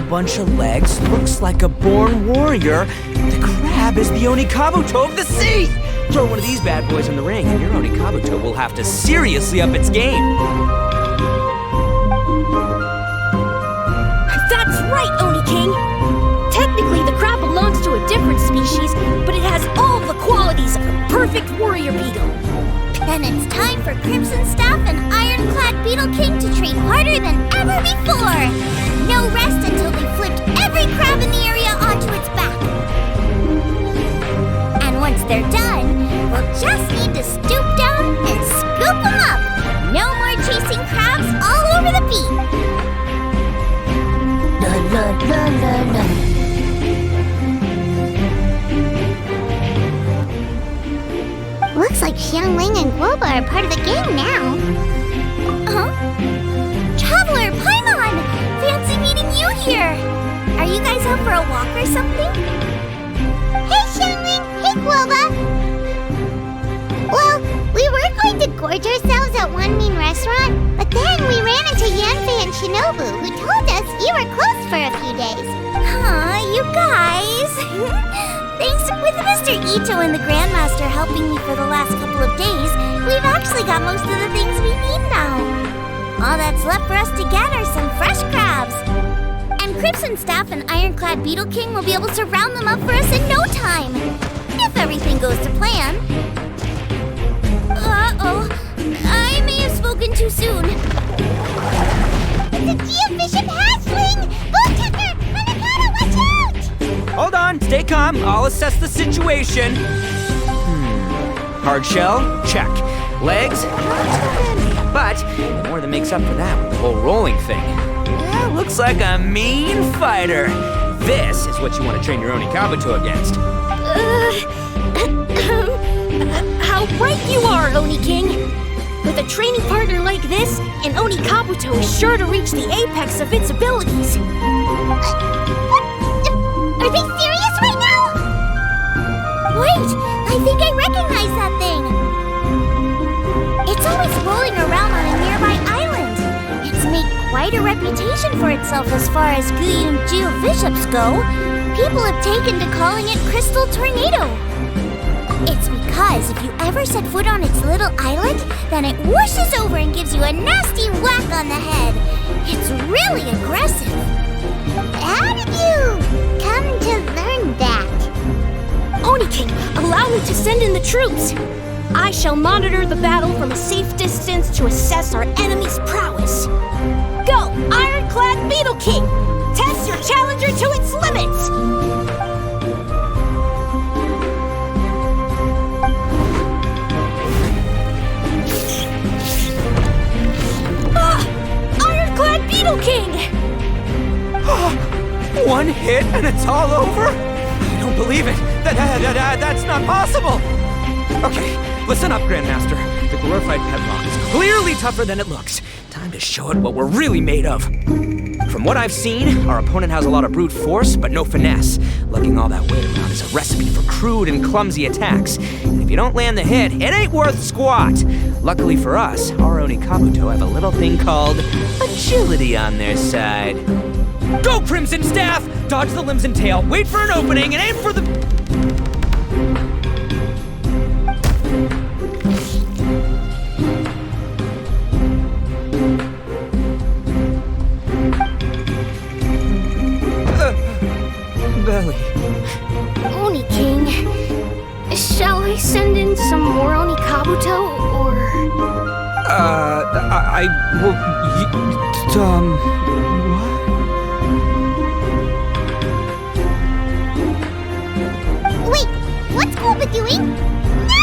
Bunch of legs, looks like a born warrior. The crab is the Onikabuto of the sea! Throw one of these bad boys in the ring and your Onikabuto will have to seriously up its game. That's right, Oni King! Technically, the crab belongs to a different species, but it has all the qualities of a perfect warrior beetle. Then it's time for Crimson Staff and Ironclad Beetle King to train harder than ever before! No rest until they flipped every crab in the area onto its back. And once they're done, we'll just need to stoop down and scoop them up. No more chasing crabs all over the beat. La la la la la. Looks like Xiangling and Guoba are part of the gang now. Huh? Traveler, Paimon! Fancy meeting you here! Are you guys out for a walk or something? Hey, Xiangling! Hey, Guoba! Well, we were going to gorge ourselves at one main restaurant, but then we ran into Yanfei and Shinobu, who told us you were closed for a few days. Huh, you guys! Thanks with Mr. Ito and the Grandmaster helping me for the last couple of days, we've actually got most of the things we need now. All that's left for us to get are some fresh crabs. And Crimson Staff and Ironclad Beetle King will be able to round them up for us in no time. If everything goes to plan. Uh-oh. I may have spoken too soon. It's a geofishing hatchling! Bullkicker! Manakata, watch out! Hold on, stay calm. I'll assess the situation. Hard shell? Check. Legs? Not too many. But the more that makes up for that with the whole rolling thing. Looks like a mean fighter. This is what you want to train your Onikabuto against. How right you are, Oni King! With a training partner like this, an Onikabuto is sure to reach the apex of its abilities. Are they serious right now? Wait, I think I recognize that thing. It's always rolling around on a nearby island. It's made quite a reputation for itself as far as Guyun geobishops go. People have taken to calling it Crystal Tornado. It's because if you ever set foot on its little island, then it whooshes over and gives you a nasty whack on the head. It's really aggressive. How did you come to learn that? Oni King, allow me to send in the troops. I shall monitor the battle from a safe distance to assess our enemy's prowess. Go, Ironclad Beetle King! Test your challenger to its limits! Ironclad Beetle King! One hit and it's all over? I don't believe it. That's not possible. Okay, listen up, Grandmaster. The glorified Petlock is clearly tougher than it looks. Time to show it what we're really made of. From what I've seen, our opponent has a lot of brute force, but no finesse. Lugging all that weight around is a recipe for crude and clumsy attacks. And if you don't land the hit, it ain't worth squat. Luckily for us, our Onikabuto have a little thing called agility on their side. Go, Crimson Staff! Dodge the limbs and tail, wait for an opening, and aim for the... belly. Oni King, shall I send in some more Onikabuto, or...? I will... what? Wait, what's Guoba doing? No!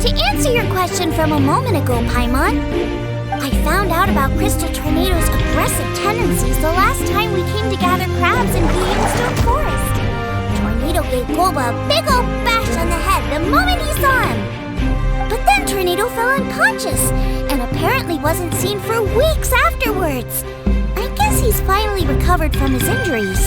To answer your question from a moment ago, Paimon, I found out about Crystal Tornado's aggressive tendencies the last time we came to gather crabs in Stone Forest. Tornado gave Guoba a big old bash on the head the moment he saw him. But then Tornado fell unconscious and apparently wasn't seen for weeks afterwards. I guess he's finally recovered from his injuries.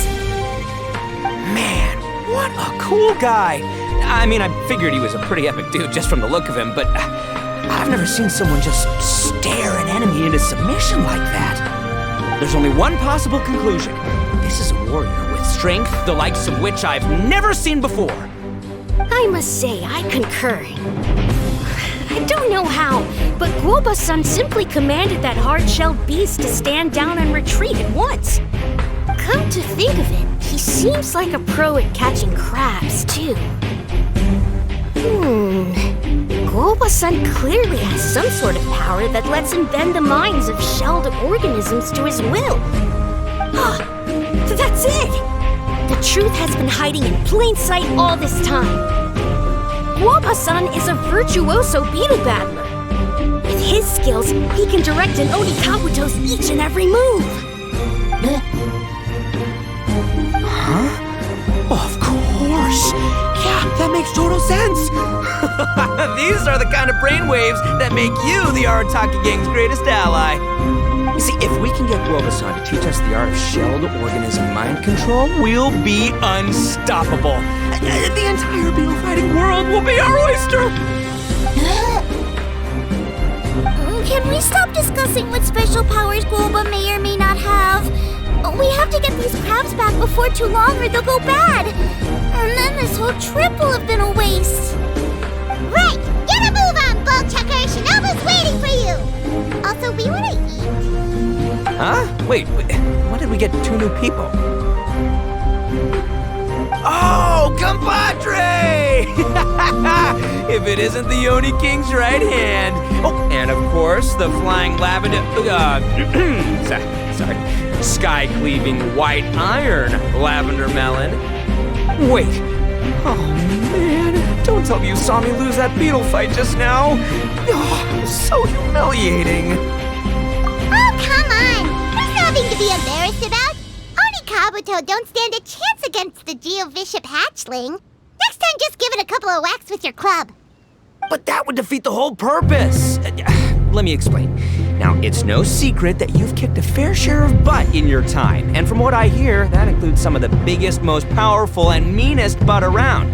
Man, what a cool guy! I mean, I figured he was a pretty epic dude just from the look of him, but I've never seen someone just stare an enemy into submission like that. There's only one possible conclusion. This is a warrior with strength the likes of which I've never seen before. I must say, I concur. I don't know how, but Guoba-san simply commanded that hard-shelled beast to stand down and retreat at once. Come to think of it, he seems like a pro at catching crabs, too. Guoba-san clearly has some sort of power that lets him bend the minds of shelled organisms to his will. That's it! The truth has been hiding in plain sight all this time. Guoba-san is a virtuoso beetle battler. With his skills, he can direct an Oni Kabuto's each and every move. Huh? Of course! Yeah, that makes total sense! These are the kind of brainwaves that make you the Arataki gang's greatest ally. You see, if we can get Guoba-san to teach us the art of shelled organism mind control, we'll be unstoppable. The entire beetle fighting world will be our oyster! Can we stop discussing what special powers Guoba may or may not have? We have to get these crabs back before too long or they'll go bad. And then this whole trip will have been a waste. Right! Get a move on, Bullchucker! Shinobu's waiting for you! Also, we want to eat. Huh? Wait, when did we get 2 new people? Oh, compadre! If it isn't the Oni King's right hand. Oh, and of course, the flying lavender... sorry. Sky-cleaving white iron lavender melon. Wait. Oh, man. Don't tell me you saw me lose that beetle fight just now. Oh, so humiliating. Oh, come on. There's nothing to be embarrassed about. Oni Kabuto don't stand a chance against the Geovishap hatchling. Next time, just give it a couple of whacks with your club. But that would defeat the whole purpose. Let me explain. Now, it's no secret that you've kicked a fair share of butt in your time. And from what I hear, that includes some of the biggest, most powerful, and meanest butt around.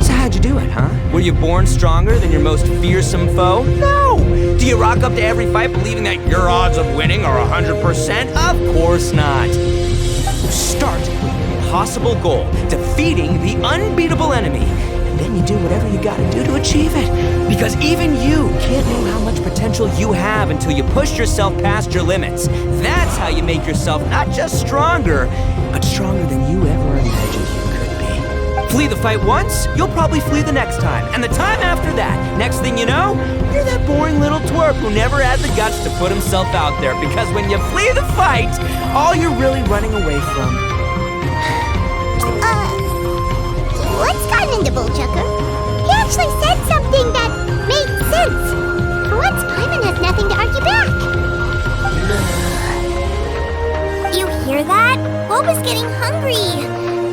So how'd you do it, huh? Were you born stronger than your most fearsome foe? No! Do you rock up to every fight believing that your odds of winning are 100%? Of course not. You start with the impossible goal, defeating the unbeatable enemy. And then you do whatever you gotta do to achieve it. Because even you can't know how much potential you have until you push yourself past your limits. That's how you make yourself not just stronger, but stronger than you ever imagined you could be. Flee the fight once, you'll probably flee the next time. And the time after that, next thing you know, you're that boring little twerp who never had the guts to put himself out there. Because when you flee the fight, all you're really running away from... What's gotten into Bullchucker? He actually said something that made sense. For once, Paimon has nothing to argue back. You hear that? Guoba's getting hungry.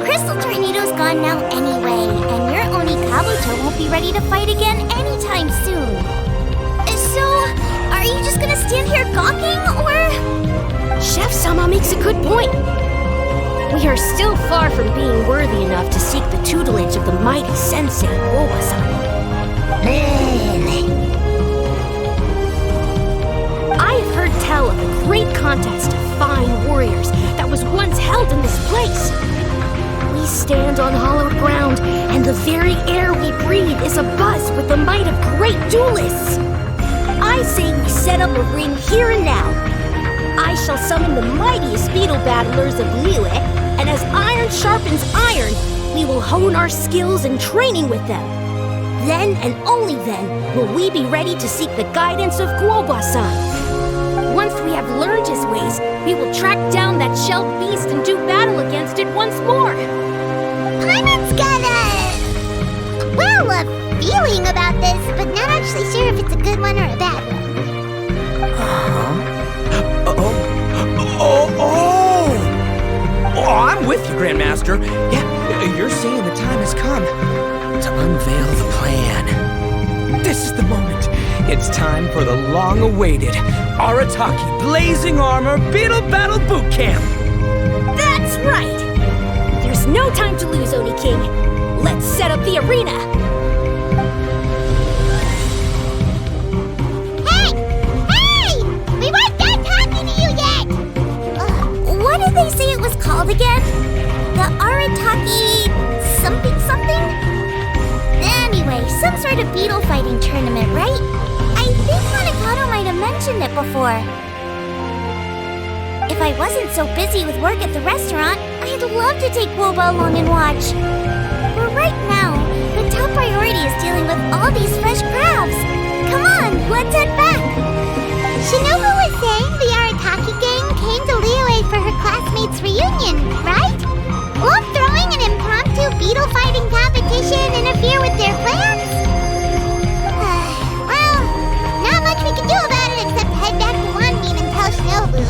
Crystal Tornado's gone now anyway, and your Oni Kabuto won't be ready to fight again anytime soon. So, are you just gonna stand here gawking, or...? Chef-sama makes a good point. We are still far from being worthy enough to seek the tutelage of the mighty sensei, Guoba-san. I have heard tell of a great contest of fine warriors that was once held in this place. We stand on hallowed ground, and the very air we breathe is abuzz with the might of great duelists. I say we set up a ring here and now. I shall summon the mightiest beetle battlers of Liyue, and as iron sharpens iron, we will hone our skills and training with them. Then and only then will we be ready to seek the guidance of Guoba-san. Once we have learned his ways, we will track down that shelled beast and do battle against it once more. Paimon's got a feeling about this, but not actually Grandmaster. Yeah, you're saying the time has come to unveil the plan. This is the moment. It's time for the long-awaited Arataki Blazing Armor Beetle Battle Boot Camp. That's right! There's no time to lose, Oni King. Let's set up the arena. Hey! We weren't done talking to you yet! What did they say it was called again? The Arataki something? Anyway, some sort of beetle fighting tournament, right? I think Hanakato might have mentioned it before. If I wasn't so busy with work at the restaurant, I'd love to take Guoba along and watch. But right now, the top priority is dealing with all these fresh crabs. Come on, let's head back. Shinobu was saying the Arataki gang came to Liyue for her classmates' reunion, right? Won't throwing an impromptu beetle fighting competition interfere with their plans? Well, not much we can do about it except head back to Wanmin and tell Shinobu.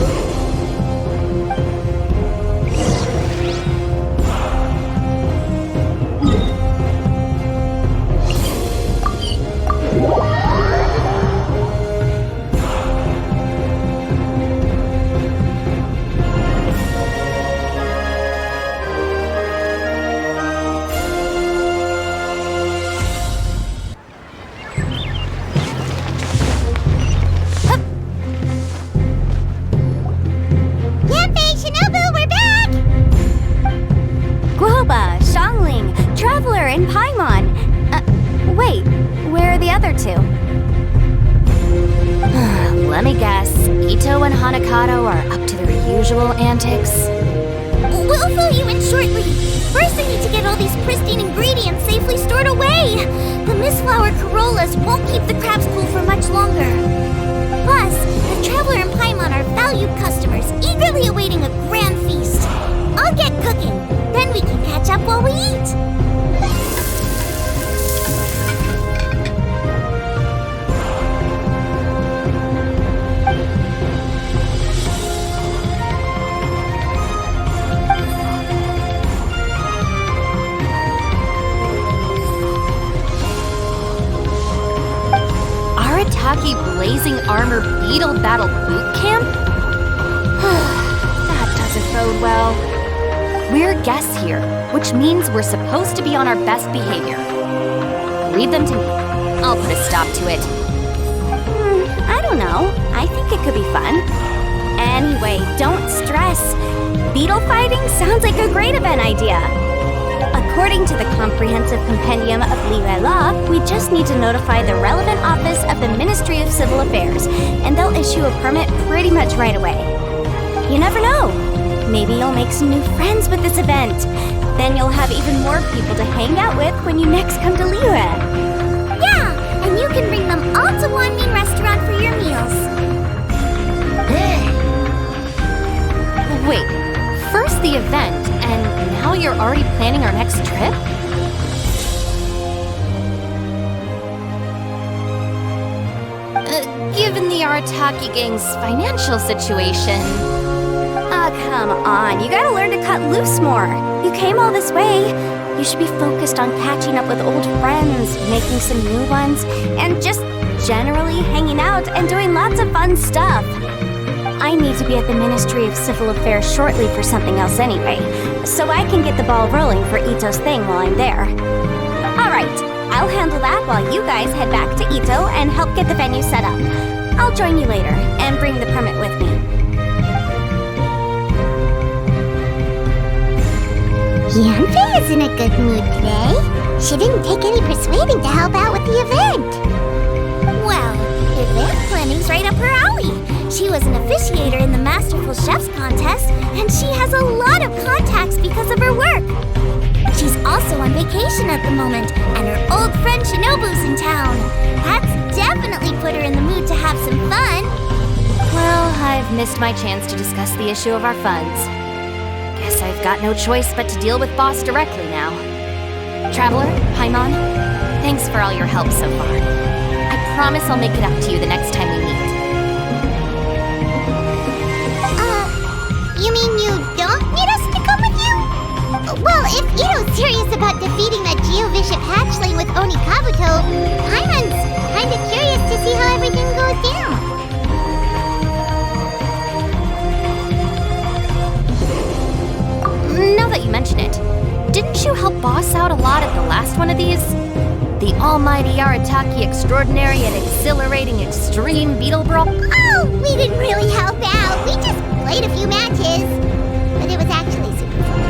Let me guess, Ito and Hanakato are up to their usual antics? We'll fill you in shortly. First, I need to get all these pristine ingredients safely stored away. The mistflower corollas won't keep the crabs cool for much longer. Plus, the Traveler and Paimon are valued customers, eagerly awaiting a grand feast. I'll get cooking, then we can catch up while we eat. Arataki Blazing Armor Beetle Battle Boot Camp? That doesn't bode well. We're guests here, which means we're supposed to be on our best behavior. Leave them to me. I'll put a stop to it. I don't know. I think it could be fun. Anyway, don't stress. Beetle fighting sounds like a great event idea. According to the Comprehensive Compendium of Liyue Law, we just need to notify the relevant office of the Ministry of Civil Affairs, and they'll issue a permit pretty much right away. You never know. Maybe you'll make some new friends with this event. Then you'll have even more people to hang out with when you next come to Liyue. Yeah, and you can bring them all to Wanmin Restaurant for your meals. Wait, first the event, and now you're already planning our next trip? Given the Arataki gang's financial situation... Come on. You gotta learn to cut loose more. You came all this way. You should be focused on catching up with old friends, making some new ones, and just generally hanging out and doing lots of fun stuff. I need to be at the Ministry of Civil Affairs shortly for something else anyway, so I can get the ball rolling for Ito's thing while I'm there. Alright, I'll handle that while you guys head back to Ito and help get the venue set up. I'll join you later and bring the permit with me. Yanfei is in a good mood today. She didn't take any persuading to help out with the event. Well, event planning's right up her alley. She was an officiator in the Masterful Chefs contest, and she has a lot of contacts because of her work. She's also on vacation at the moment, and her old friend Shinobu's in town. That's definitely put her in the mood to have some fun. Well, I've missed my chance to discuss the issue of our funds. Guess I've got no choice but to deal with Boss directly now. Traveler, Paimon, thanks for all your help so far. I promise I'll make it up to you the next time we meet. You mean you don't need us to come with you? Well, Bishop hatchling with Oni Kabuto, Paimon's kinda curious to see how everything goes down. Now that you mention it, didn't you help Boss out a lot at the last one of these? The almighty Arataki extraordinary and exhilarating extreme beetle brawl? Oh, we didn't really help out. We just played a few matches. But it was actually super fun.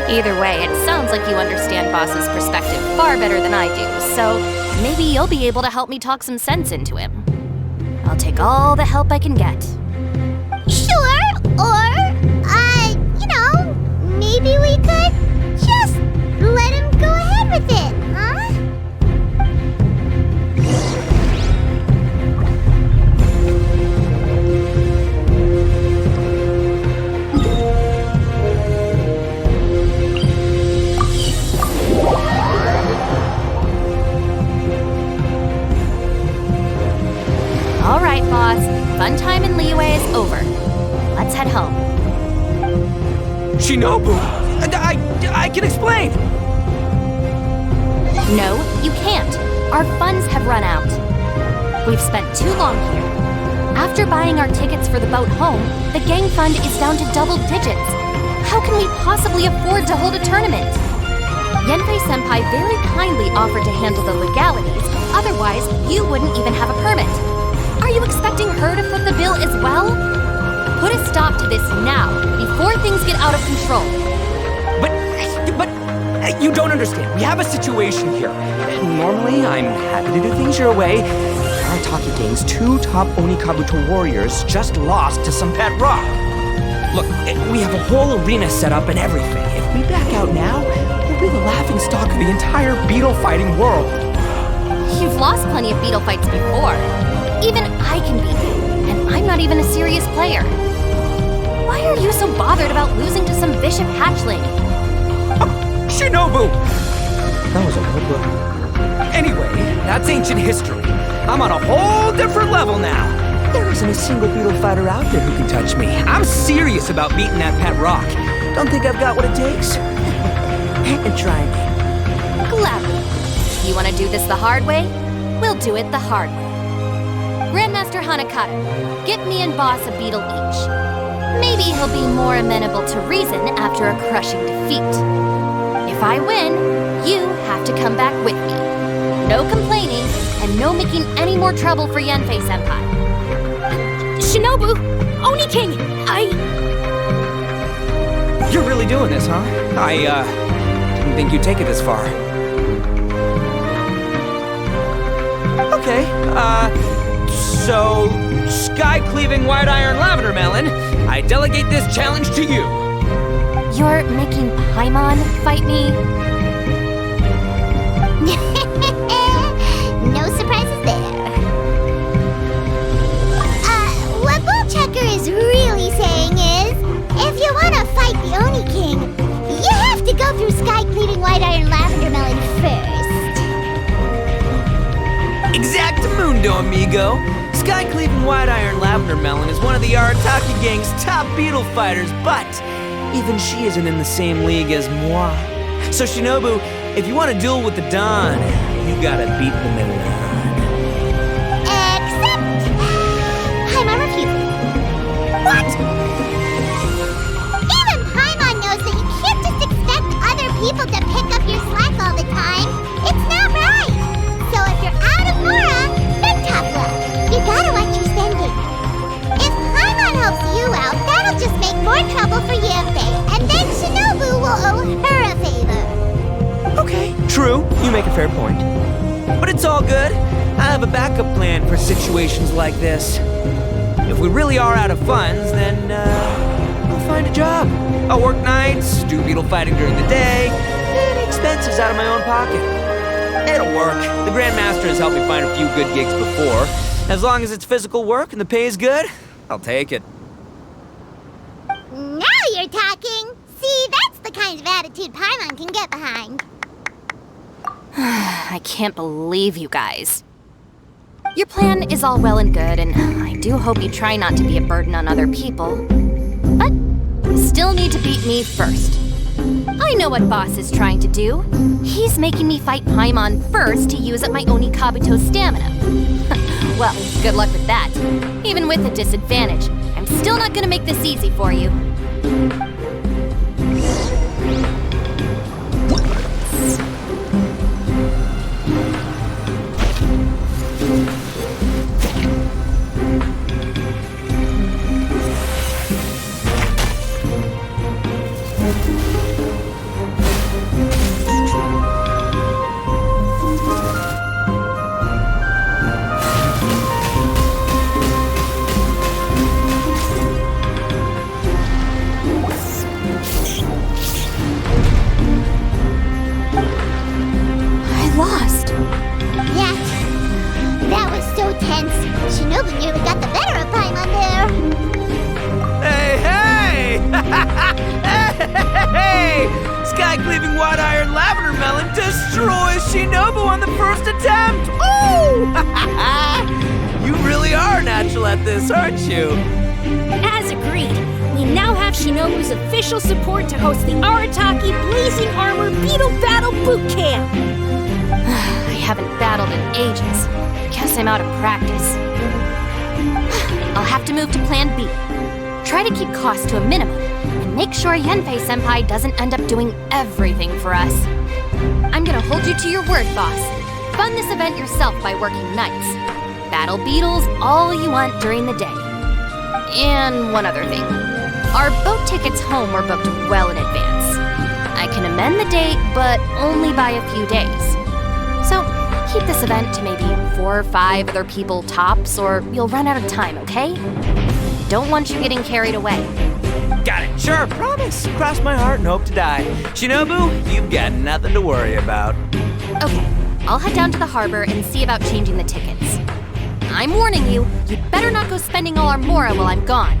Either way, it sounds like you understand Boss's perspective far better than I do, so maybe you'll be able to help me talk some sense into him. I'll take all the help I can get. Sure, or, maybe we could just let him go ahead with it, huh? All right, boss. Fun time in Liyue is over. Let's head home. Shinobu! I can explain! No, you can't. Our funds have run out. We've spent too long here. After buying our tickets for the boat home, the gang fund is down to double digits. How can we possibly afford to hold a tournament? Yanfei-senpai very kindly offered to handle the legalities, otherwise you wouldn't even have a permit. Are you expecting her to foot the bill as well? Put a stop to this now, before things get out of control. But you don't understand. We have a situation here. Normally, I'm happy to do things your way. Arataki Gang's 2 top Oni Kabuto warriors just lost to some pet rock. Look, we have a whole arena set up and everything. If we back out now, we'll be the laughingstock of the entire beetle fighting world. You've lost plenty of beetle fights before. Even I can beat you, and I'm not even a serious player. Why are you so bothered about losing to some bishop hatchling? Shinobu! That was a good look. Anyway, that's ancient history. I'm on a whole different level now. There isn't a single beetle fighter out there who can touch me. I'm serious about beating that pet rock. Don't think I've got what it takes? And try me. Gladly. You want to do this the hard way? We'll do it the hard way. Grandmaster Hanakata, get me and Boss a beetle each. Maybe he'll be more amenable to reason after a crushing defeat. If I win, you have to come back with me. No complaining, and no making any more trouble for Yanfei-senpai. Shinobu! Oni King! You're really doing this, huh? I didn't think you'd take it this far. Okay, so, sky-cleaving white iron lavender melon, I delegate this challenge to you. You're making Paimon fight me? No surprises there. What Bullchecker is really saying is, if you want to fight the Oni King, you have to go through sky-cleaving white iron lavender melon first. Exactamundo, amigo. Sky-cleaving white iron lavender melon is one of the Arataki Gang's top beetle fighters, but even she isn't in the same league as moi. So Shinobu, if you want to duel with the Don, you gotta beat the Milan. Except... Paimon refuses. What? Even Paimon knows that you can't just expect other people to pick up your slack all the time. It's not right. So if you're out of Mora, then tough luck. You gotta watch your spending. If Paimon helps you out, that'll just make more trouble for Yanfei, and then Shinobu will owe her a favor. Okay, true. You make a fair point. But it's all good. I have a backup plan for situations like this. If we really are out of funds, then, I'll find a job. I'll work nights, do beetle fighting during the day, and expenses out of my own pocket. It'll work. The Grandmaster has helped me find a few good gigs before. As long as it's physical work and the pay is good, I'll take it. Now you're talking. See, that's the kind of attitude Paimon can get behind. I can't believe you guys. Your plan is all well and good, and I do hope you try not to be a burden on other people. But you still need to beat me first. I know what Boss is trying to do. He's making me fight Paimon first to use up my Oni Kabuto's stamina. Well, good luck with that. Even with a disadvantage, I'm still not gonna make this easy for you. Aren't you? As agreed, we now have Shinobu's official support to host the Arataki Blazing Armor Beetle Battle Boot Camp. I haven't battled in ages. Guess I'm out of practice. I'll have to move to Plan B. Try to keep costs to a minimum, and make sure Yanfei-senpai doesn't end up doing everything for us. I'm gonna hold you to your word, boss. Fund this event yourself by working nights. Battle beetles all you want during the day. And one other thing. Our boat tickets home were booked well in advance. I can amend the date, but only by a few days. So keep this event to maybe 4 or 5 other people tops, or you'll run out of time, okay? Don't want you getting carried away. Got it. Sure, promise. Cross my heart and hope to die. Shinobu, you've got nothing to worry about. Okay, I'll head down to the harbor and see about changing the tickets. I'm warning you, you'd better not go spending all our mora while I'm gone.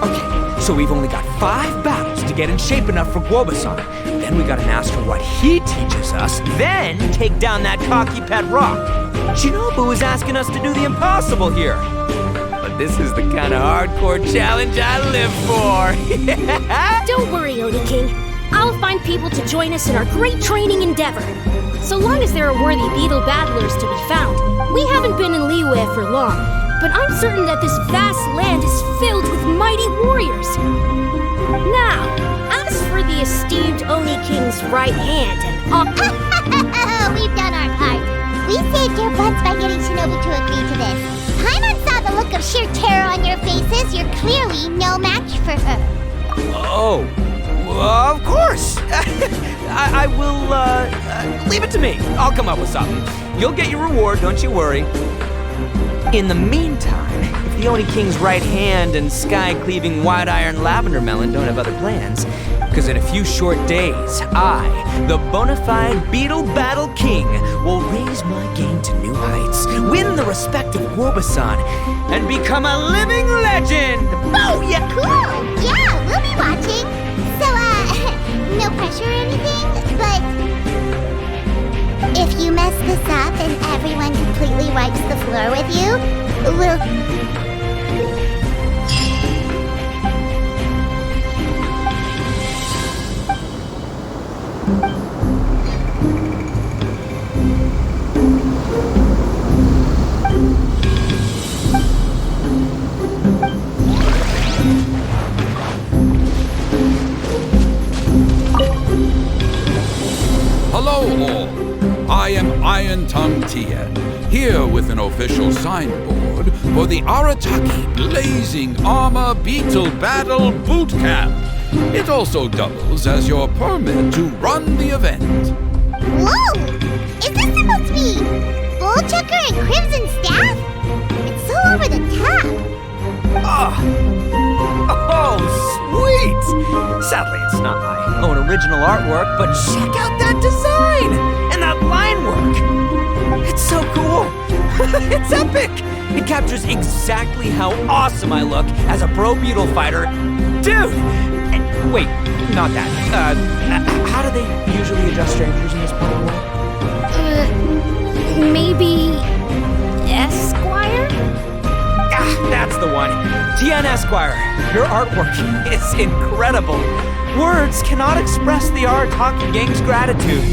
Okay, so we've only got 5 battles to get in shape enough for Guoba-san. Then we gotta master what he teaches us, then take down that cocky pet rock. Shinobu is asking us to do the impossible here. But this is the kind of hardcore challenge I live for. Don't worry, Oni King. I'll find people to join us in our great training endeavor. So long as there are worthy beetle battlers to be found. We haven't been in Liyue for long, but I'm certain that this vast land is filled with mighty warriors. Now, as for the esteemed Oni King's right hand and We've done our part. We saved your butts by getting Shinobu to agree to this. Paimon saw the look of sheer terror on your faces. You're clearly no match for her. Oh, of course. I will, leave it to me. I'll come up with something. You'll get your reward, don't you worry. In the meantime, if the Oni King's right hand and sky-cleaving wide-iron lavender melon don't have other plans, because in a few short days, I, the bona fide Beetle Battle King, will raise my game to new heights, win the respect of Guoba-san, and become a living legend! Oh, yeah, cool! Yeah, we'll be watching. So, no pressure or anything, but if you mess this up and everyone completely wipes the floor with you, we'll... Hello all, I am Iron Tongue Tian, here with an official signboard for the Arataki Blazing Armor Beetle Battle Boot Camp. It also doubles as your permit to run the event. Whoa! Is this supposed to be Bull Chucker and Crimson Staff? It's so over the top. Oh, sweet! Sadly, it's not my own original artwork, but check out that design! And that line work! It's so cool! It's epic! It captures exactly how awesome I look as a pro beetle fighter. Dude! Wait, not that. How do they usually adjust strangers in this part of the world? maybe Esquire? Ah, that's the one. Tian Esquire, your artwork is incredible. Words cannot express the Arataki gang's gratitude.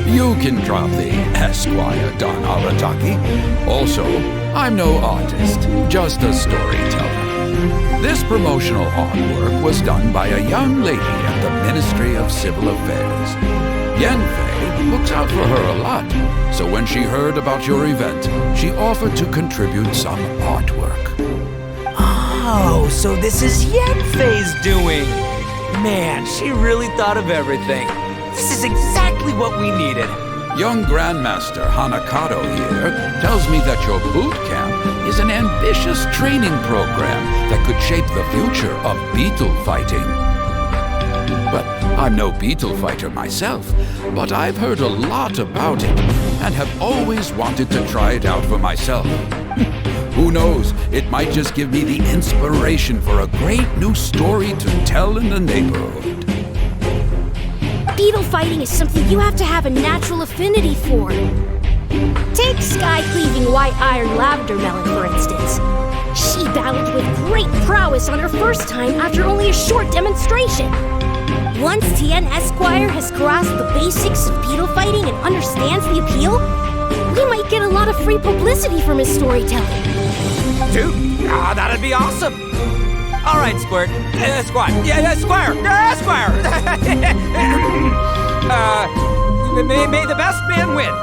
You can drop the Esquire, Don Arataki. Also, I'm no artist, just a storyteller. This promotional artwork was done by a young lady at the Ministry of Civil Affairs. Yanfei looks out for her a lot, so when she heard about your event, she offered to contribute some artwork. Oh, so this is Yanfei's doing. Man, she really thought of everything. This is exactly what we needed. Young Grandmaster Hanakado here tells me that your boot camp is an ambitious training program that could shape the future of beetle fighting. Well, I'm no beetle fighter myself, but I've heard a lot about it and have always wanted to try it out for myself. Who knows, it might just give me the inspiration for a great new story to tell in the neighborhood. Beetle fighting is something you have to have a natural affinity for. Take sky-cleaving white iron lavender melon, for instance. She battled with great prowess on her first time after only a short demonstration. Once Tian Esquire has grasped the basics of beetle fighting and understands the appeal, we might get a lot of free publicity from his storytelling. Dude, that'd be awesome. All right, Squirt. Squire. Yeah, Squire. Squire. May the best man win.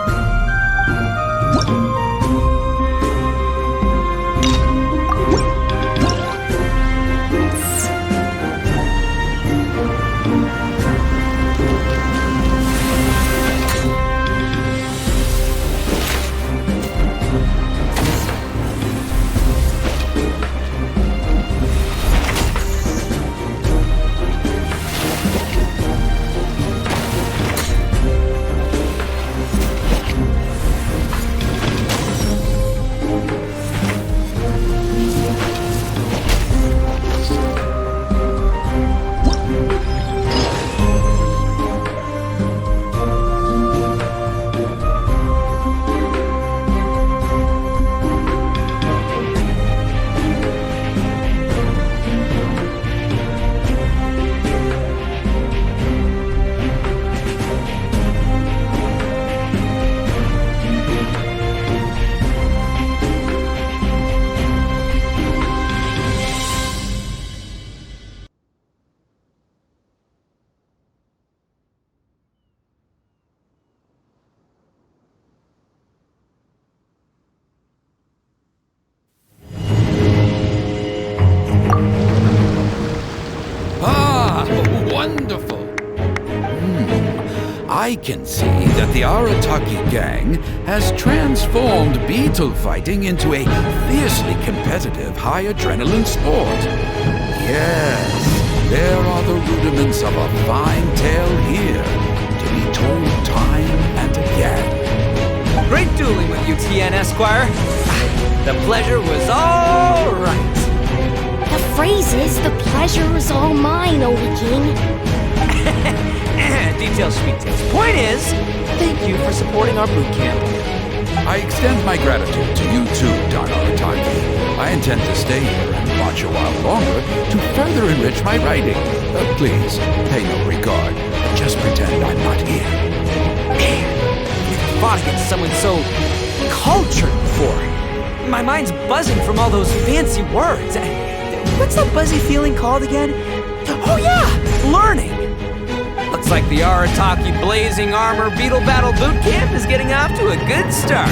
I can see that the Arataki gang has transformed beetle fighting into a fiercely competitive, high-adrenaline sport. Yes, there are the rudiments of a fine tale here, to be told time and again. Great dueling with you, Tian Esquire. The pleasure was all right. The phrase is, the pleasure is all mine, Obi King. Details, sweet tales. Point is, thank you for supporting our boot camp. I extend my gratitude to you too, Don Arataki. I intend to stay here and watch a while longer to further enrich my writing. Please, pay no regard. Just pretend I'm not here. Man, you've fought against someone so cultured before. My mind's buzzing from all those fancy words. What's that buzzy feeling called again? Oh yeah, learning. Looks like the Arataki Blazing Armor Beetle Battle Boot Camp is getting off to a good start.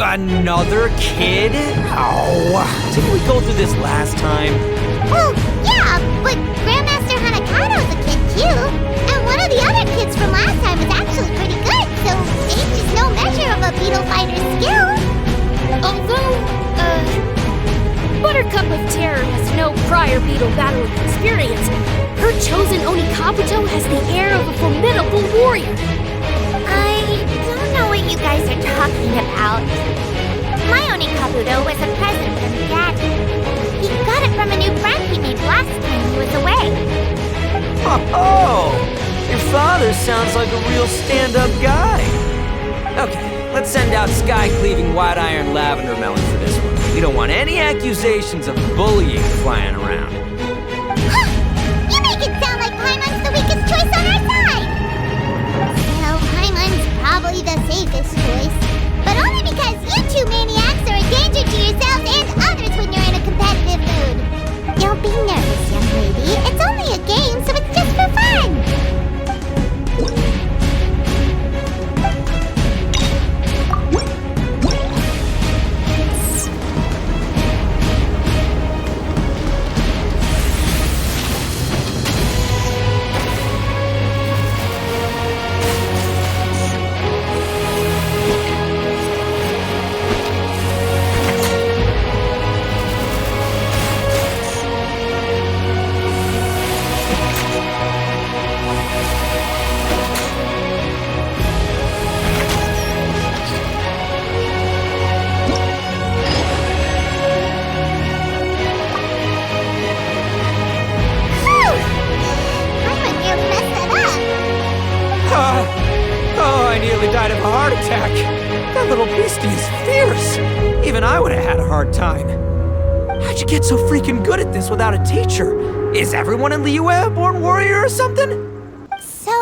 Another kid? Oh, didn't we go through this last time? Oh, yeah, but Grandmaster Hanakado's a kid too. And one of the other kids from last time was actually pretty good, so age is no measure of a beetle fighter's skill. Although, Buttercup of Terror has no prior beetle battling experience, her chosen Onikabuto has the air of a formidable warrior. I don't know what you guys are talking about. My Onikabuto was a present from Daddy. He got it from a new friend he made last time he was away. Oh, your father sounds like a real stand-up guy. Okay, let's send out sky-cleaving white iron lavender melon for this one. We don't want any accusations of bullying flying around. You make it sound like Paimon's the weakest choice on our side! Still, Paimon's probably the safest choice. But only because you two maniacs are a danger to yourselves and others when you're in a competitive mood. Don't be nervous, young lady. It's only a game, so it's just for fun! Died of a heart attack. That little beastie is fierce. Even I would have had a hard time. How'd you get so freaking good at this without a teacher? Is everyone in Liyue a born warrior or something? So,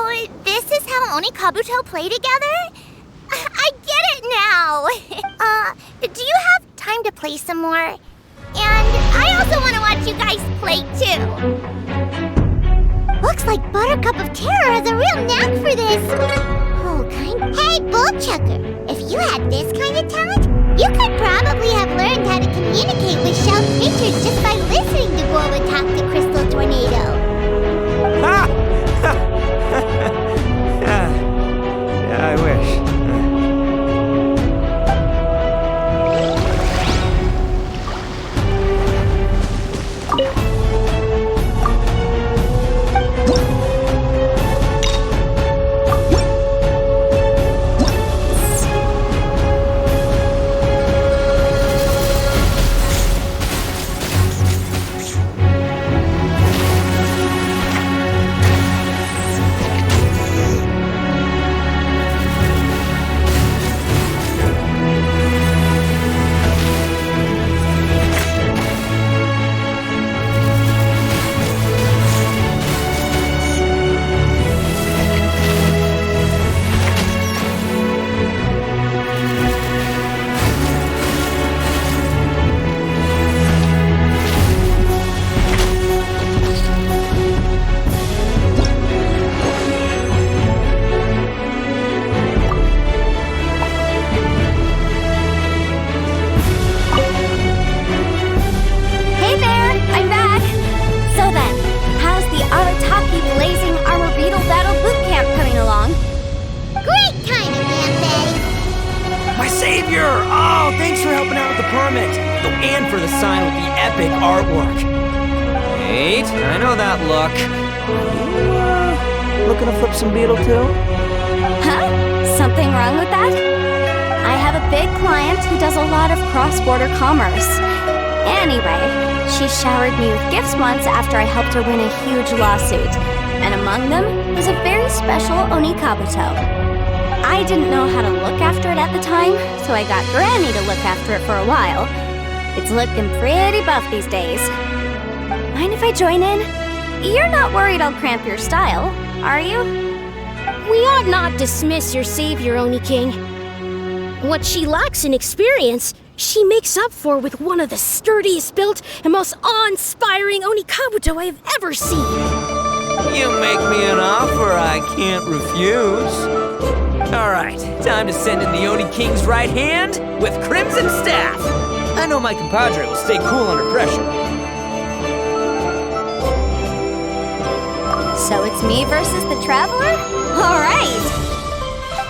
this is how Onikabuto play together? I get it now! Do you have time to play some more? And I also want to watch you guys play too. Looks like Buttercup of Terror has a real knack for this. Hey, Bullchucker! If you had this kind of talent, you could probably have learned how to communicate with shelled creatures just by listening to Guoba talk to Crystal Tornado. Ha! Yeah, I wish. Looking to flip some beetle too? Huh? Something wrong with that? I have a big client who does a lot of cross-border commerce. Anyway, she showered me with gifts once after I helped her win a huge lawsuit. And among them was a very special Onikabuto. I didn't know how to look after it at the time, so I got Granny to look after it for a while. It's looking pretty buff these days. Mind if I join in? You're not worried I'll cramp your style, are you? We ought not dismiss your savior, Oni King. What she lacks in experience, she makes up for with one of the sturdiest built and most awe-inspiring Onikabuto I have ever seen. You make me an offer I can't refuse. Alright, time to send in the Oni King's right hand with Crimson Staff. I know my compadre will stay cool under pressure. So it's me versus the Traveler? Alright!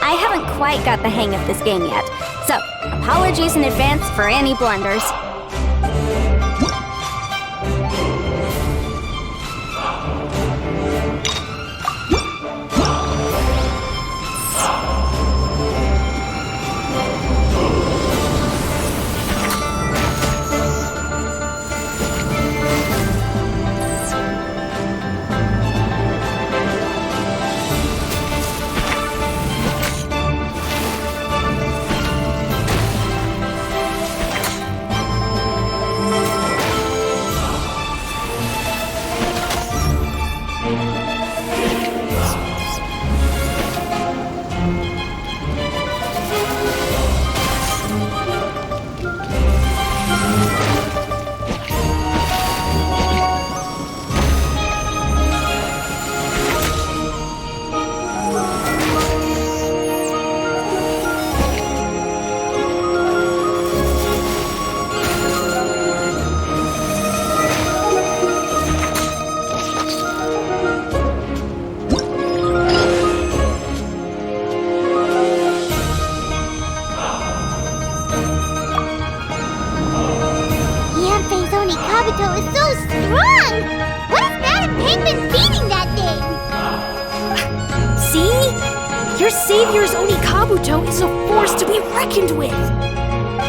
I haven't quite got the hang of this game yet, so apologies in advance for any blunders. Your savior's Onikabuto is a force to be reckoned with!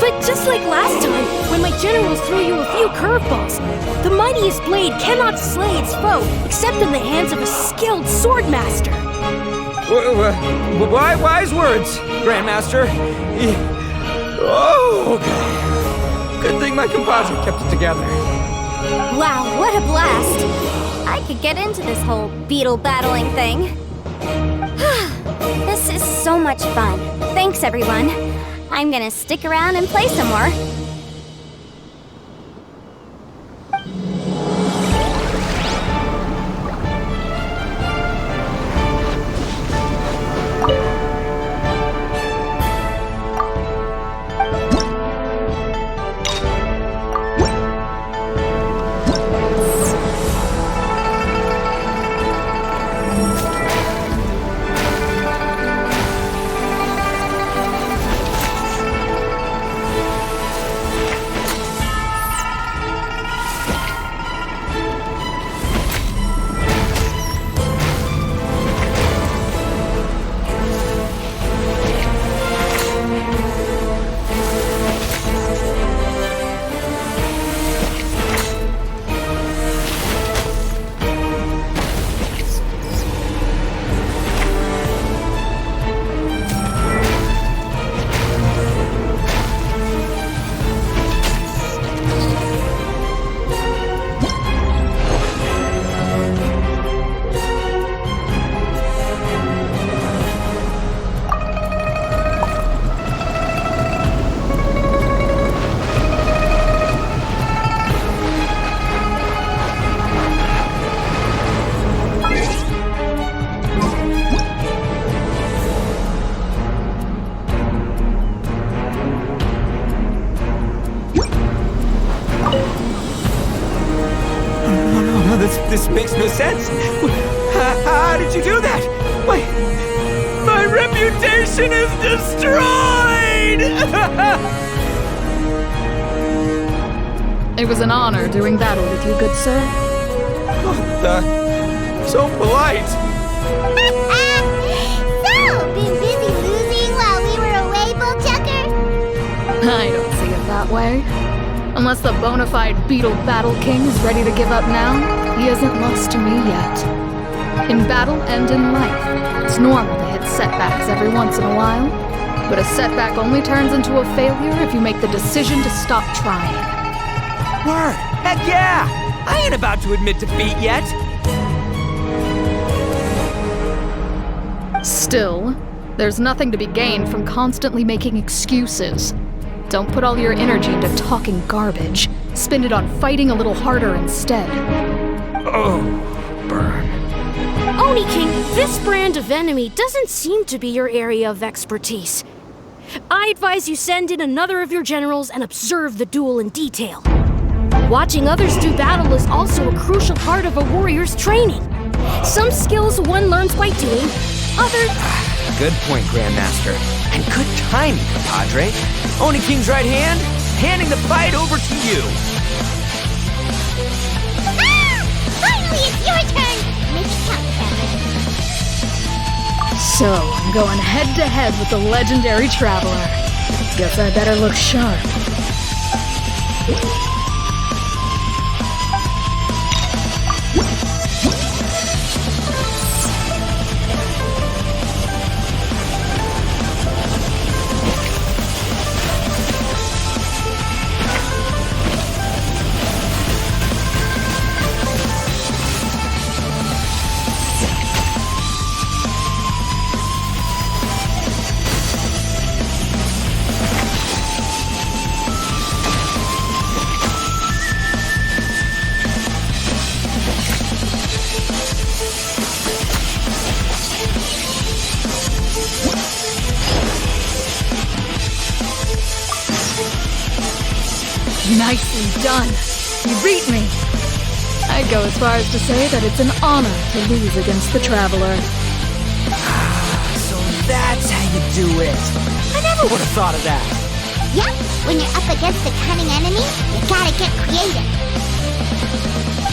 But just like last time, when my generals threw you a few curveballs, the mightiest blade cannot slay its foe except in the hands of a skilled swordmaster. Wise words, Grandmaster. Oh, okay. Good thing my compadre kept it together. Wow, what a blast! I could get into this whole beetle battling thing. This is so much fun. Thanks, everyone. I'm gonna stick around and play some more. This makes no sense. How did you do that? My reputation is destroyed! It was an honor doing battle with you, good sir. What the? So polite. So, been busy losing while we were away, Bullchucker? I don't see it that way. Unless the bona fide beetle battle king is ready to give up now, he hasn't lost to me yet. In battle and in life, it's normal to hit setbacks every once in a while, but a setback only turns into a failure if you make the decision to stop trying. Word! Heck yeah! I ain't about to admit defeat yet! Still, there's nothing to be gained from constantly making excuses. Don't put all your energy into talking garbage. Spend it on fighting a little harder instead. Oh, burn. Oh, Oni King, this brand of enemy doesn't seem to be your area of expertise. I advise you send in another of your generals and observe the duel in detail. Watching others do battle is also a crucial part of a warrior's training. Some skills one learns by doing, others... Good point, Grandmaster. And good timing, compadre. Oni King's right hand, handing the fight over to you. Ah! Finally, it's your turn! Make it count, Traveler. So, I'm going head-to-head with the legendary Traveler. Guess I better look sharp. Nicely done. You beat me. I'd go as far as to say that it's an honor to lose against the Traveler. So that's how you do it. I never would have thought of that. Yep, when you're up against a cunning enemy, you gotta get creative.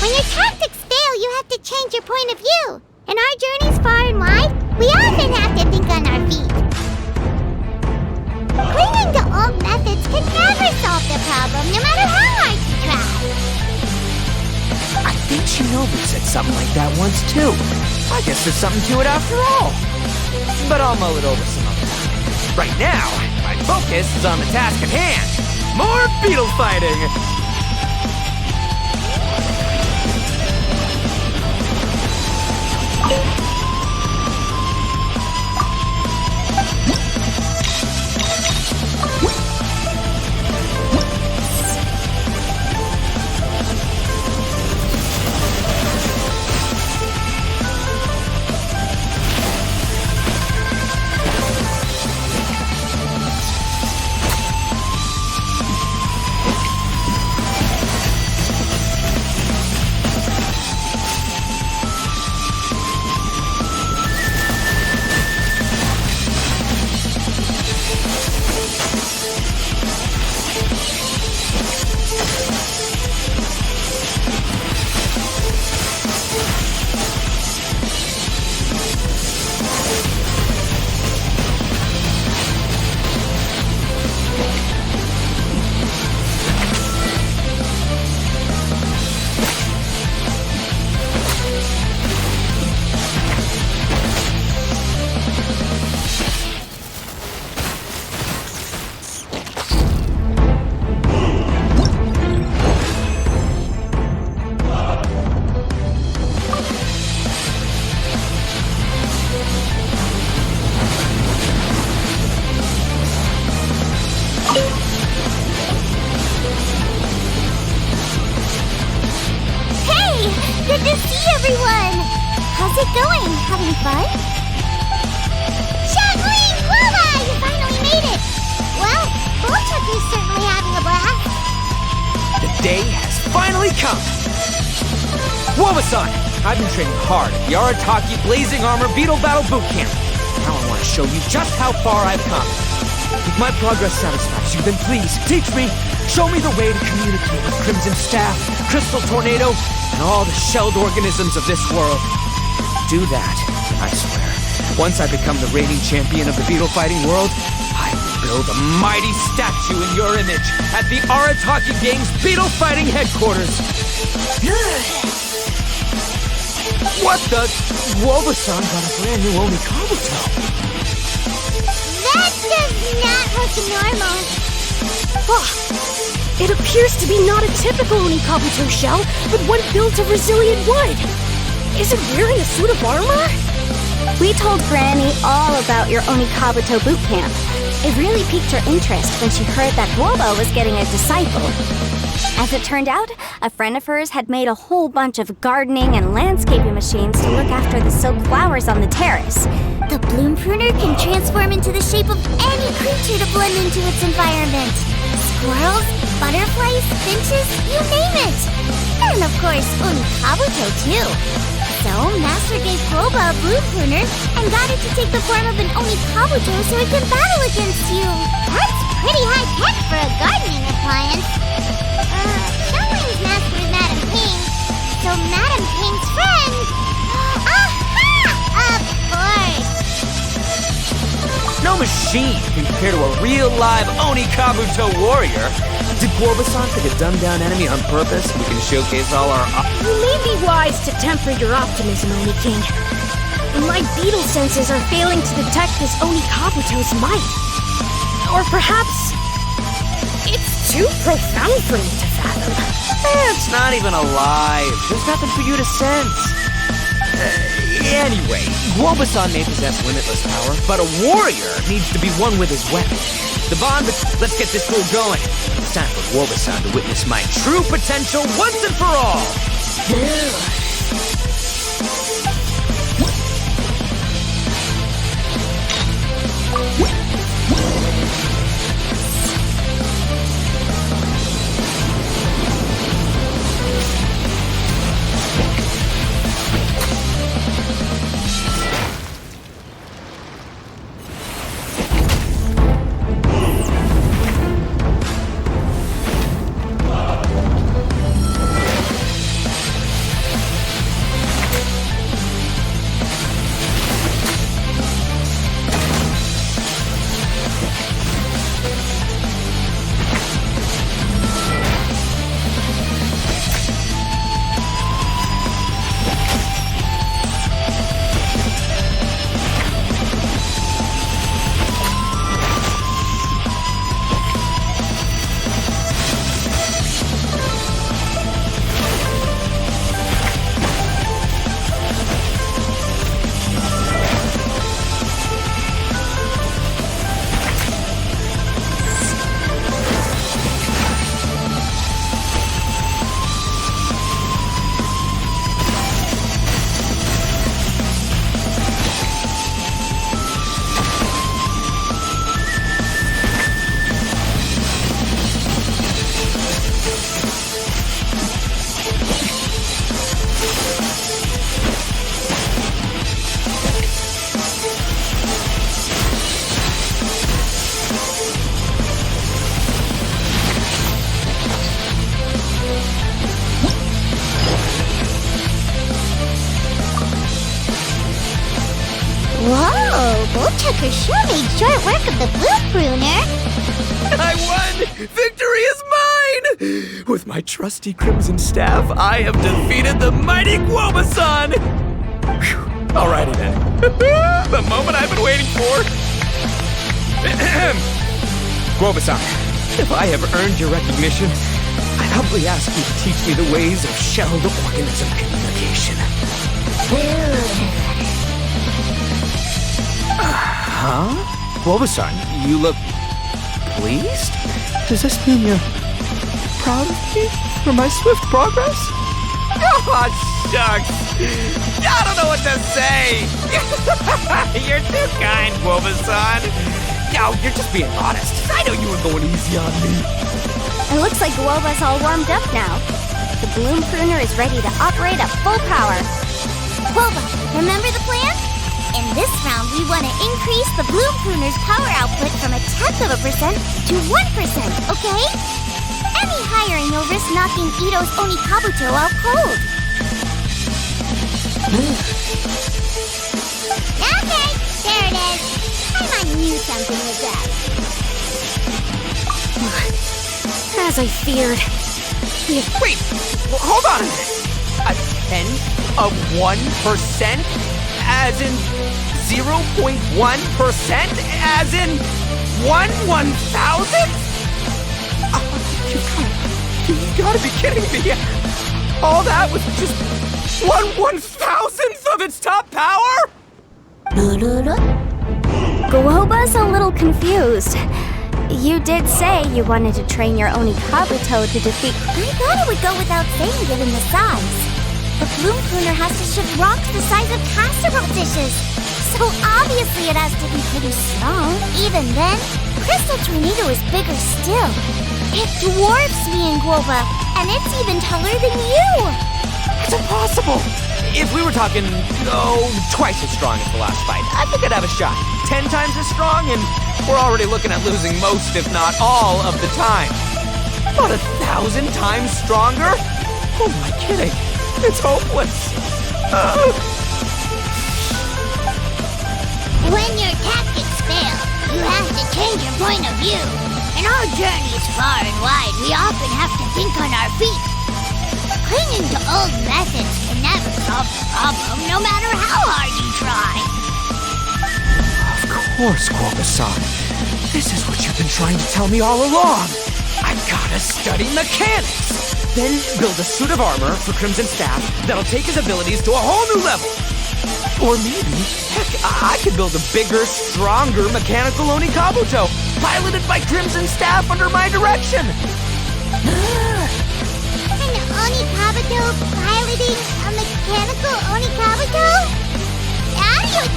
When your tactics fail, you have to change your point of view. In our journeys far and wide, we often have to think on our feet. Clinging to old methods can never solve the problem, no matter how hard you try. I think Shinobu said something like that once, too. I guess there's something to it after all. But I'll mull it over some other time. Right now, my focus is on the task at hand. More beetle fighting! Good to see everyone! How's it going? Having fun? Guoba! You finally made it! Well, both of you certainly having a blast. The day has finally come! Guoba-san! I've been training hard at the Arataki Blazing Armor Beetle Battle Boot Camp. Now I want to show you just how far I've come. If my progress satisfies you, then please, teach me! Show me the way to communicate with Crimson Staff, Crystal Tornado, and all the shelled organisms of this world. Do that, I swear. Once I become the reigning champion of the beetle fighting world, I will build a mighty statue in your image at the Arataki Gang's beetle fighting headquarters. What the? Guoba-san got a brand new Oni Kabuto. That does not look normal. Oh, it appears to be not a typical Oni Kabuto shell, but one built of resilient wood. Is it wearing a suit of armor? We told Granny all about your Oni Kabuto boot camp. It really piqued her interest when she heard that Guoba was getting a disciple. As it turned out, a friend of hers had made a whole bunch of gardening and landscaping machines to look after the silk flowers on the terrace. The bloom pruner can transform into the shape of any creature to blend into its environment. Squirrels, butterflies, finches, you name it. And of course, Onikabuto too. So, Master gave Guoba a bloom pruner and got it to take the form of an Onikabuto so it can battle against you. That's pretty high tech for a gardening appliance. That means Master is Madam Ping. So Madam Ping's friend... Aha! Of course! No machine can compare to a real live Onikabuto warrior. Did Guoba-san pick a dumbed-down enemy on purpose so we can showcase all our... You may be wise to temper your optimism, Oni King. My beetle senses are failing to detect this Onikabuto's might. Or perhaps... it's too profound for me to fathom. It's not even alive. There's nothing for you to sense. Anyway, Guoba-san may possess limitless power, but a warrior needs to be one with his weapon. The bond, let's get this duel going. It's time for Guoba-san to witness my true potential once and for all. Woodchucker sure made short work of the bloom pruner. I won! Victory is mine! With my trusty crimson staff, I have defeated the mighty Guoba-san! Alrighty then. The moment I've been waiting for. Guoba-san, if I have earned your recognition, I humbly ask you to teach me the ways of shelled organism communication. Huh? Guoba-san, you look pleased? Does this mean you're proud of me for my swift progress? Oh, shucks! I don't know what to say! You're too kind, Guoba-san! Yo, you're just being honest. I know you were going easy on me. It looks like Guoba's all warmed up now. The bloom pruner is ready to operate at full power. Guoba, remember the plan? In this round, we want to increase the bloom pruner's power output from 1/10% to 1%, okay? Any higher and you'll risk knocking Ito's Onikabuto out cold. Okay, there it is. I knew something was up. As I feared. Wait, hold on a minute. 1/10%? As in 0.1%? As in 1/1000th? You gotta be kidding me. All that was just 1/1000th of its top power? Guoba's a little confused. You did say you wanted to train your Oni Kabuto to defeat... I thought it would go without saying given the size. The Bloom Pruner has to shift rocks the size of casserole dishes. So obviously it has to be pretty strong. Even then, Crystal Tornado is bigger still. It dwarfs me and Guoba, and it's even taller than you. It's impossible! If we were talking, twice as strong as the last fight, I think I'd have a shot. 10 times as strong, and we're already looking at losing most, if not all, of the time. About 1,000 times stronger? Who am I kidding? It's hopeless. When your tactics fail, you have to change your point of view. In our journeys far and wide, we often have to think on our feet. Clinging to old methods can never solve the problem, no matter how hard you try. Of course, Guoba-san. This is what you've been trying to tell me all along. I've gotta study mechanics. Then build a suit of armor for Crimson Staff that'll take his abilities to a whole new level. Or maybe, heck, I could build a bigger, stronger mechanical Oni Kabuto, piloted by Crimson Staff under my direction. An Oni Kabuto piloting a mechanical Oni Kabuto?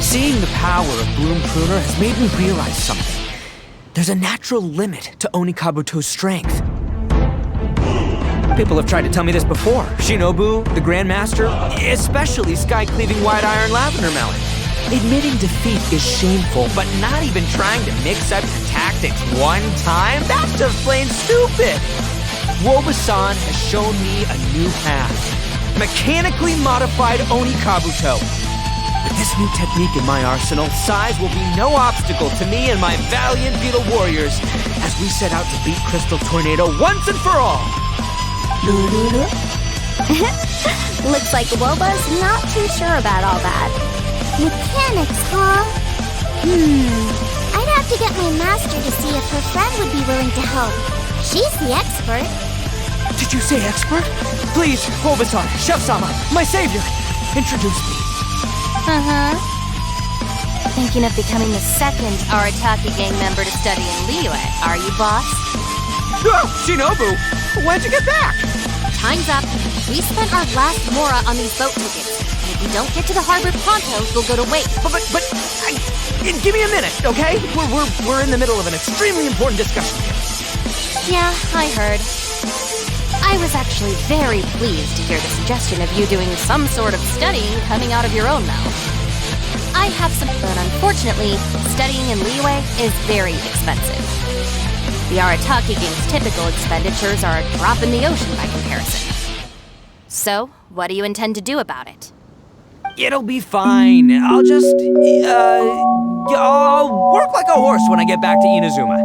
Seeing the power of Bloom Pruner has made me realize something. There's a natural limit to Oni Kabuto's strength. People have tried to tell me this before. Shinobu, the Grandmaster, especially Sky-Cleaving White Iron Lavender Melon. Admitting defeat is shameful, but not even trying to mix up your tactics one time? That's just plain stupid! Guoba-san has shown me a new path. Mechanically modified Oni Kabuto. With this new technique in my arsenal, size will be no obstacle to me and my valiant Beetle Warriors as we set out to beat Crystal Tornado once and for all! Looks like Guoba's not too sure about all that. Mechanics, huh? I'd have to get my master to see if her friend would be willing to help. She's the expert. Did you say expert? Please, Guoba-san, Chef-sama, my savior, introduce me. Thinking of becoming the second Arataki gang member to study in Liyue, are you, boss? Shinobu, when'd you get back? Time's up. We spent our last Mora on these boat tickets. And if we don't get to the harbor pronto, we'll go to waste. Give me a minute, okay? We're in the middle of an extremely important discussion here. Yeah, I heard. I was actually very pleased to hear the suggestion of you doing some sort of studying coming out of your own mouth. I have some, but unfortunately, studying in Liyue is very expensive. The Arataki gang's typical expenditures are a drop in the ocean by comparison. So, what do you intend to do about it? It'll be fine. I'll just, I'll work like a horse when I get back to Inazuma.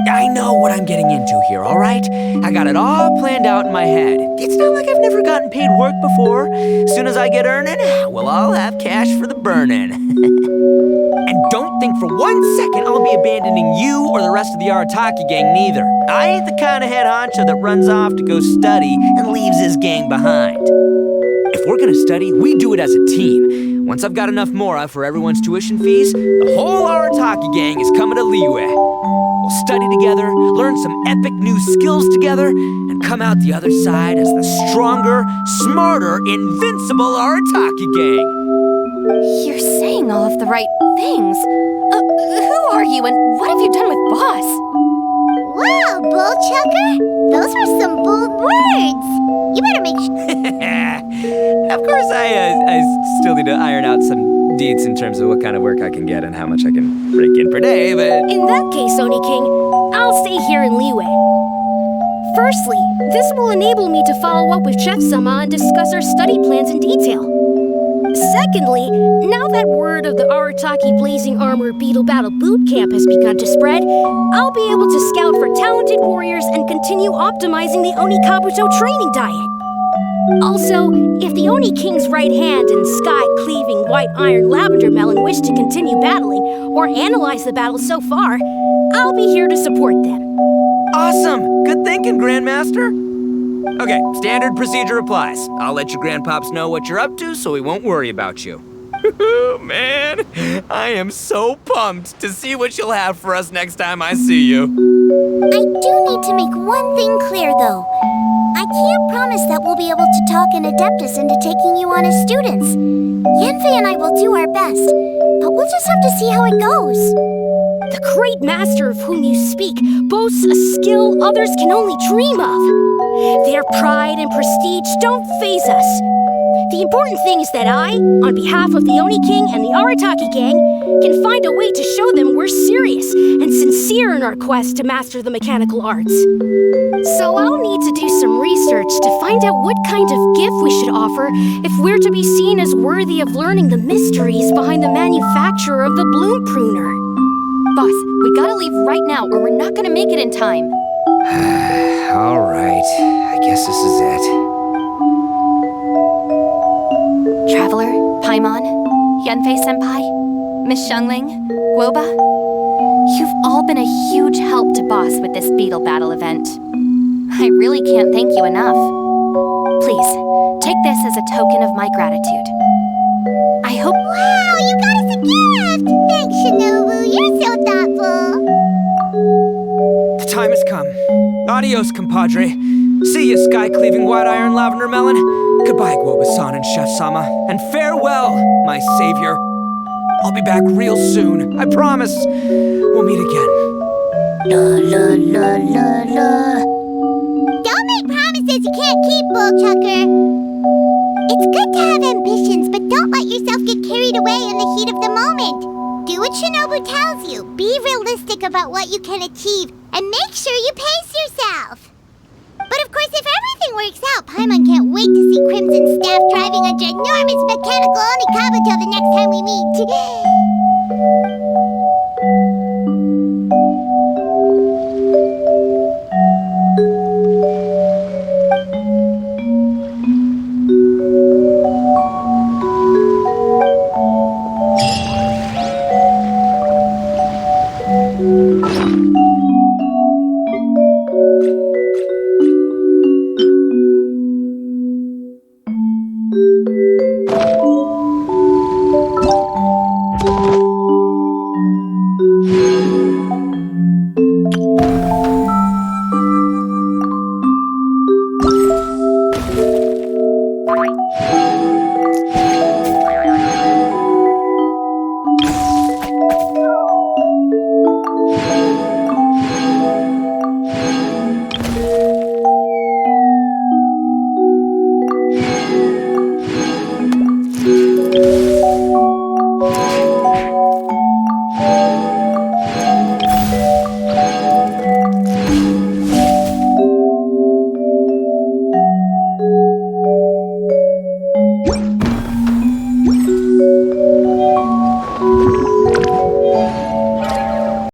I know what I'm getting into here, all right? I got it all planned out in my head. It's not like I've never gotten paid work before. As soon as I get earning, we'll all have cash for the burning. And don't think for 1 second I'll be abandoning you or the rest of the Arataki gang neither. I ain't the kind of head honcho that runs off to go study and leaves his gang behind. If we're gonna study, we do it as a team. Once I've got enough Mora for everyone's tuition fees, the whole Arataki gang is coming to Liyue. We'll study together, learn some epic new skills together, and come out the other side as the stronger, smarter, invincible Arataki gang. You're saying all of the right things. Who are you and what have you done with Boss? Wow, Bullchucker! Those were some bold words! You better make sure... Of course, I still need to iron out some deets in terms of what kind of work I can get and how much I can rake in per day, but... In that case, Oni King, I'll stay here in Liyue. Firstly, this will enable me to follow up with Chef-sama and discuss our study plans in detail. Secondly, now that word of the Arataki Blazing Armor Beetle Battle Boot Camp has begun to spread, I'll be able to scout for talented warriors and continue optimizing the Oni Kabuto training diet. Also, if the Oni King's right hand and Sky-Cleaving White Iron Lavender Melon wish to continue battling or analyze the battle so far, I'll be here to support them. Awesome! Good thinking, Grandmaster! Okay, standard procedure applies. I'll let your grandpops know what you're up to so we won't worry about you. Man, I am so pumped to see what you'll have for us next time I see you. I do need to make one thing clear, though. I can't promise that we'll be able to talk an Adeptus into taking you on as students. Yanfei and I will do our best, but we'll just have to see how it goes. The great master of whom you speak boasts a skill others can only dream of. Their pride and prestige don't faze us. The important thing is that I, on behalf of the Oni King and the Arataki gang, can find a way to show them we're serious and sincere in our quest to master the mechanical arts. So I'll need to do some research to find out what kind of gift we should offer if we're to be seen as worthy of learning the mysteries behind the manufacture of the bloom pruner. Boss, we gotta leave right now or we're not gonna make it in time. All right, I guess this is it. Traveler, Paimon, Yanfei Senpai, Miss Xiangling, Guoba, you've all been a huge help to Boss with this beetle battle event. I really can't thank you enough. Please, take this as a token of my gratitude. I hope— Wow, you got us a gift! Thanks, Shinobu. You're so thoughtful. The time has come. Adios, compadre. See ya, sky-cleaving white-iron lavender melon. Goodbye, Guoba-san and Chef-sama. And farewell, my savior. I'll be back real soon, I promise. We'll meet again. La la la la la. Don't make promises you can't keep, Bullchucker. It's good to have ambitions, but don't let yourself get carried away in the heat of the moment. Do what Shinobu tells you. Be realistic about what you can achieve, and make sure you pace yourself. But of course, if everything works out, Paimon can't wait to see Crimson Staff driving a ginormous mechanical Onikabu till the next time we meet.